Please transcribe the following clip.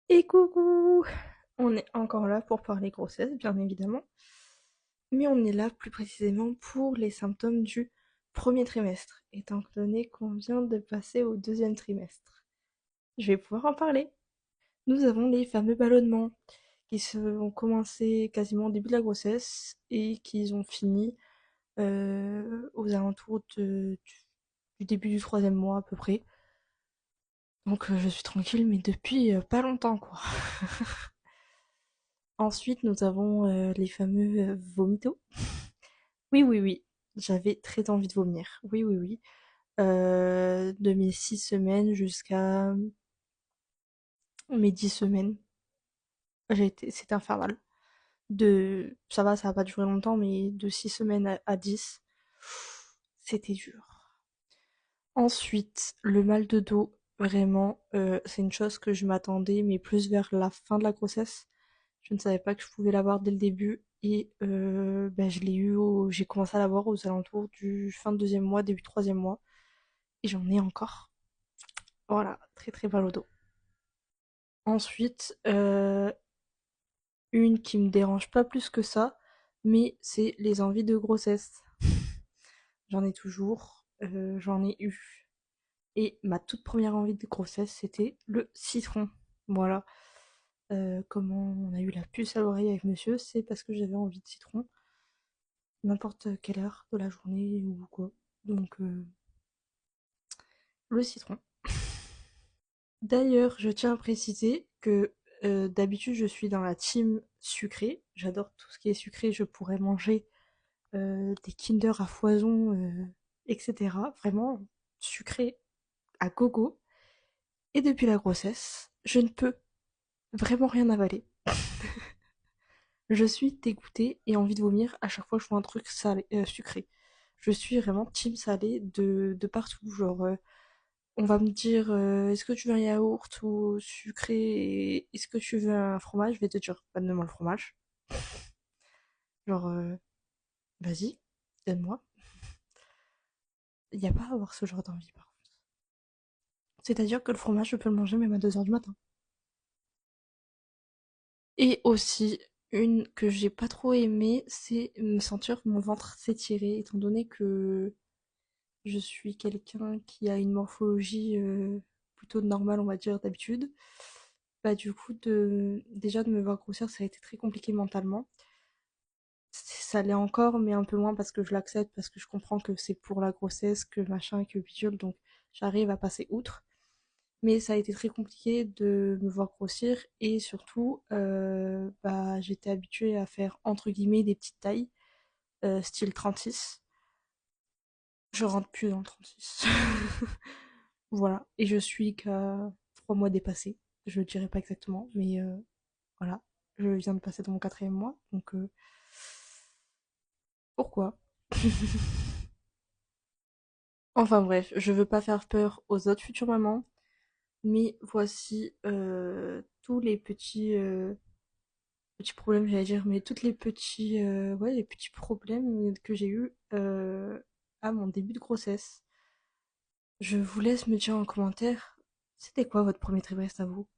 Et coucou! On est encore là pour parler grossesse, bien évidemment. Mais on est là plus précisément pour les symptômes du premier trimestre, étant donné qu'on vient de passer au deuxième trimestre. Je vais pouvoir en parler. Nous avons les fameux ballonnements qui se ont commencé quasiment au début de la grossesse et qui ont fini aux alentours du début du troisième mois à peu près. Donc je suis tranquille, mais depuis pas longtemps quoi. Ensuite, nous avons les fameux vomitos. Oui, oui, oui. J'avais très envie de vomir. Oui, oui, oui. De mes 6 semaines jusqu'à mes 10 semaines. C'était infernal. Ça va pas durer longtemps, mais de 6 semaines à 10, c'était dur. Ensuite, le mal de dos, vraiment, c'est une chose que je m'attendais, mais plus vers la fin de la grossesse. Je ne savais pas que je pouvais l'avoir dès le début et ben, j'ai commencé à l'avoir aux alentours du fin de deuxième mois, début troisième mois et j'en ai encore. Voilà, très très mal au dos. Ensuite, une qui me dérange pas plus que ça, mais c'est les envies de grossesse. J'en ai toujours, j'en ai eu. Et ma toute première envie de grossesse, c'était le citron. Voilà. Comment on a eu la puce à l'oreille avec monsieur, c'est parce que j'avais envie de citron. N'importe quelle heure de la journée ou quoi. Donc, le citron. D'ailleurs, je tiens à préciser que d'habitude, je suis dans la team sucré. J'adore tout ce qui est sucré. Je pourrais manger des Kinder à foison, etc. Vraiment sucré à gogo. Et depuis la grossesse, je ne peux vraiment rien avaler. Je suis dégoûtée et envie de vomir à chaque fois que je vois un truc salé, sucré. Je suis vraiment team salé de partout. Genre, on va me dire est-ce que tu veux un yaourt ou sucré et est-ce que tu veux un fromage? Je vais te dire, pas donne-moi le fromage. Genre, vas-y, donne-moi. Il n'y a pas à avoir ce genre d'envie, par contre. C'est-à-dire que le fromage, je peux le manger même à 2 heures du matin. Et aussi, une que j'ai pas trop aimée, c'est me sentir mon ventre s'étirer, étant donné que je suis quelqu'un qui a une morphologie plutôt normale, on va dire, d'habitude. Bah, du coup, déjà de me voir grossir, ça a été très compliqué mentalement. Ça l'est encore, mais un peu moins parce que je l'accepte, parce que je comprends que c'est pour la grossesse, que machin, que bidule, donc j'arrive à passer outre. Mais ça a été très compliqué de me voir grossir et surtout, bah, j'étais habituée à faire entre guillemets des petites tailles, style 36. Je rentre plus dans le 36. Voilà. Et je suis qu'à 3 mois dépassés. Je ne dirais pas exactement, mais voilà. Je viens de passer dans mon quatrième mois, donc pourquoi? Enfin bref, je veux pas faire peur aux autres futures mamans, mais voici tous les petits problèmes, j'allais dire, mais toutes les petits, ouais, les petits problèmes que j'ai eu à mon début de grossesse. Je vous laisse me dire en commentaire, c'était quoi votre premier trimestre à vous?